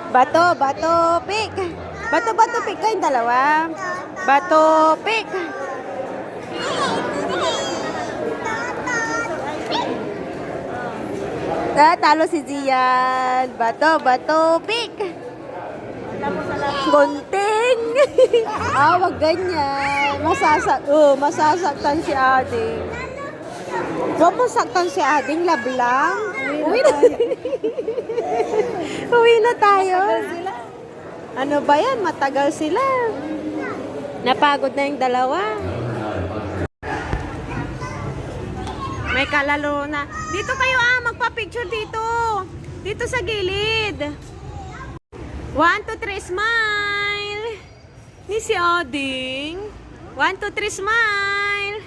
Bato, bato, pick. Bato, bato, pick kayong dalawa. Bato, pick. Talo si Zian. Bato, bato, pick. Gunting. Wag ganyan. Masasaktan si Ading. Huwag mo saktan si Ading, lablang. Uwi na tayo. Ano ba yan? Matagal sila. Napagod na yung dalawa. May kalalo na. Dito kayo magpa-picture dito. Dito sa gilid. 1, 2, 3, smile. Ni si Ading. 1, 2, 3, smile.